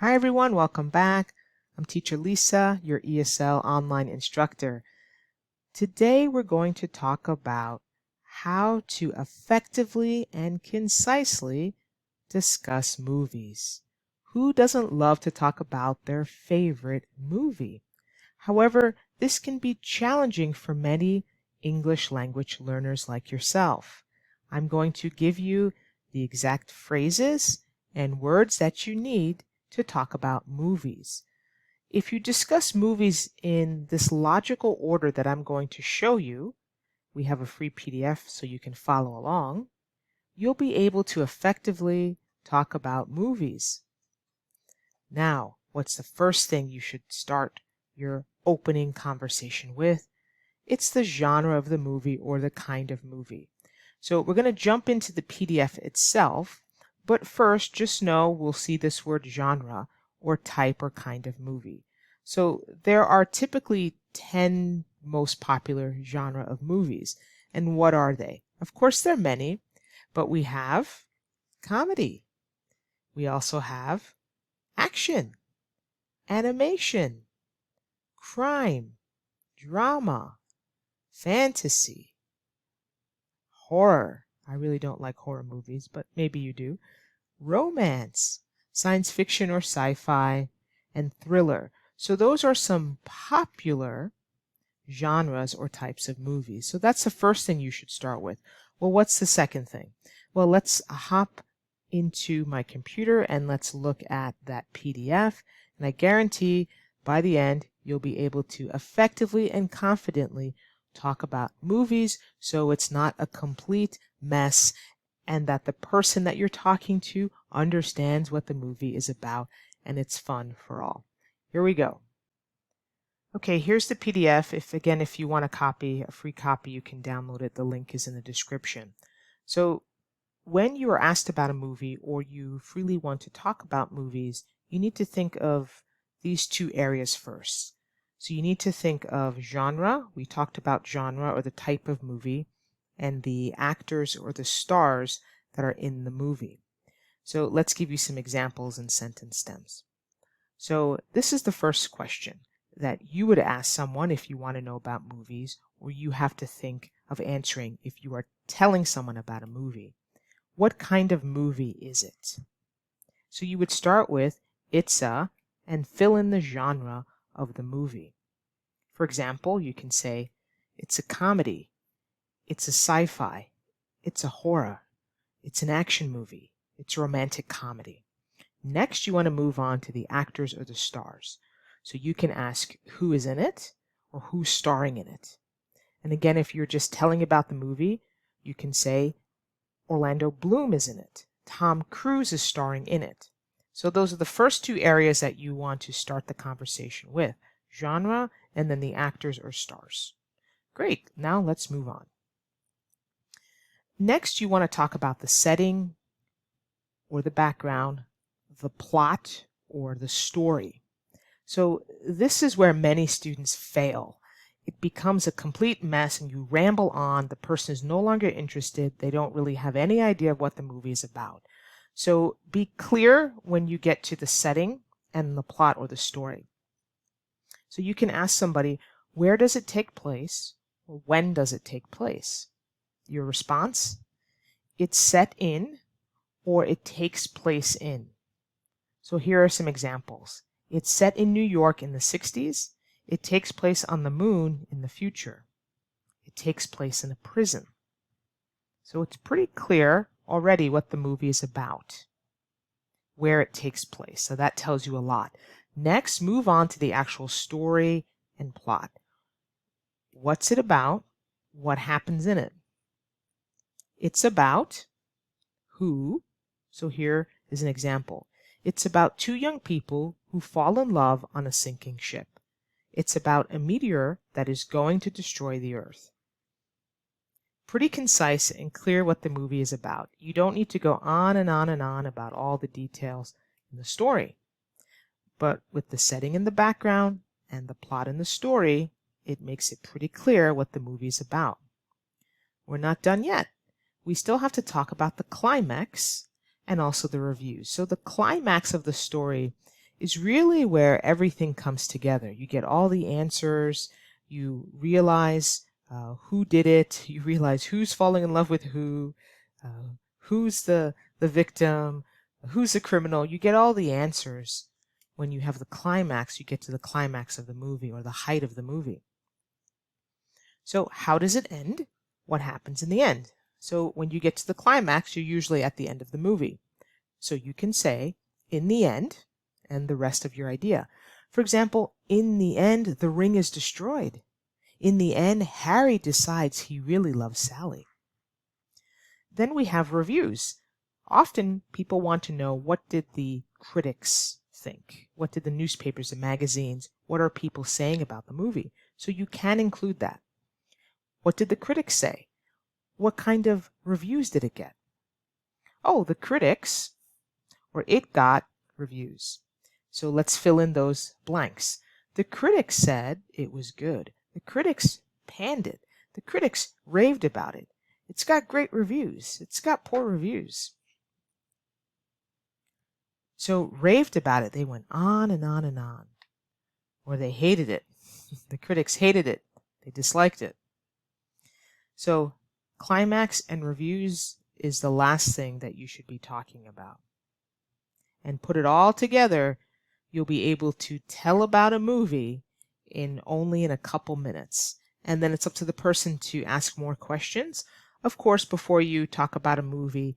Hi everyone, welcome back. I'm Teacher Lisa, your ESL online instructor. Today we're going to talk about how to effectively and concisely discuss movies. Who doesn't love to talk about their favorite movie? However, this can be challenging for many English language learners like yourself. I'm going to give you the exact phrases and words that you need to talk about movies. If you discuss movies in this logical order that I'm going to show you, we have a free PDF so you can follow along, you'll be able to effectively talk about movies. Now, what's the first thing you should start your opening conversation with? It's the genre of the movie or the kind of movie. So we're going to jump into the PDF itself, but first just know we'll see this word genre or type or kind of movie. So there are typically 10 most popular genre of movies. And what are they? Of course there are many, but we have comedy. We also have action, animation, crime, drama, fantasy, horror. I really don't like horror movies, but maybe you do. Romance, science fiction or sci-fi, and thriller. So those are some popular genres or types of movies. So that's the first thing you should start with. Well, what's the second thing? Well, let's hop into my computer and let's look at that PDF. And I guarantee by the end, you'll be able to effectively and confidently talk about movies so it's not a complete mess and that the person that you're talking to understands what the movie is about and it's fun for all. Here we go. Okay, here's the PDF. If you want a free copy, you can download it. The link is in the description. So when you are asked about a movie or you freely want to talk about movies, you need to think of these two areas first. So you need to think of genre. We talked about genre or the type of movie and the actors or the stars that are in the movie. So let's give you some examples and sentence stems. So this is the first question that you would ask someone if you want to know about movies, or you have to think of answering if you are telling someone about a movie. What kind of movie is it? So you would start with it's a and fill in the genre of the movie. For example, you can say it's a comedy, it's a sci-fi, it's a horror, it's an action movie, it's a romantic comedy. Next, you want to move on to the actors or the stars. So you can ask who is in it or who's starring in it. And again, if you're just telling about the movie, you can say Orlando Bloom is in it. Tom Cruise is starring in it. So those are the first two areas that you want to start the conversation with, genre and then the actors or stars. Great, now let's move on. Next, you want to talk about the setting or the background, the plot or the story. So this is where many students fail. It becomes a complete mess and you ramble on. The person is no longer interested. They don't really have any idea of what the movie is about. So be clear when you get to the setting and the plot or the story. So you can ask somebody, where does it take place? Or when does it take place? Your response? It's set in or it takes place in. So here are some examples. It's set in New York in the 60s. It takes place on the moon in the future. It takes place in a prison. So it's pretty clear already what the movie is about, where it takes place. So that tells you a lot. Next, move on to the actual story and plot. What's it about? What happens in it? It's about who? So here is an example. It's about two young people who fall in love on a sinking ship. It's about a meteor that is going to destroy the Earth. Pretty concise and clear what the movie is about. You don't need to go on and on and on about all the details in the story. But with the setting in the background and the plot in the story, it makes it pretty clear what the movie is about. We're not done yet. We still have to talk about the climax and also the reviews. So the climax of the story is really where everything comes together. You get all the answers, you realize who did it, you realize who's falling in love with who's the victim, who's the criminal. You get all the answers when you have the climax. You get to the climax of the movie, or the height of the movie. So how does it end? What happens in the end? So when you get to the climax, you're usually at the end of the movie. So you can say, in the end, and the rest of your idea. For example, in the end, the ring is destroyed. In the end, Harry decides he really loves Sally. Then we have reviews. Often people want to know, what did the critics think? What did the newspapers and magazines, what are people saying about the movie? So you can include that. What did the critics say? What kind of reviews did it get? Oh, the critics, or it got reviews. So let's fill in those blanks. The critics said it was good. The critics panned it. The critics raved about it. It's got great reviews. It's got poor reviews. So raved about it, they went on and on and on. Or they hated it. The critics hated it. They disliked it. So climax and reviews is the last thing that you should be talking about. And put it all together, you'll be able to tell about a movie in a couple minutes. And then it's up to the person to ask more questions. Of course, before you talk about a movie,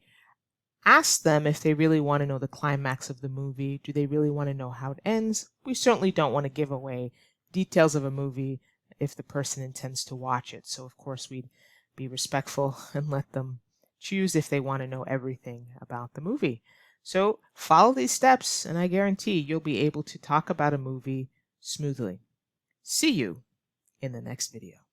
ask them if they really want to know the climax of the movie. Do they really want to know how it ends? We certainly don't want to give away details of a movie if the person intends to watch it. So, of course, we'd be respectful and let them choose if they want to know everything about the movie. So follow these steps, and I guarantee you'll be able to talk about a movie smoothly. See you in the next video.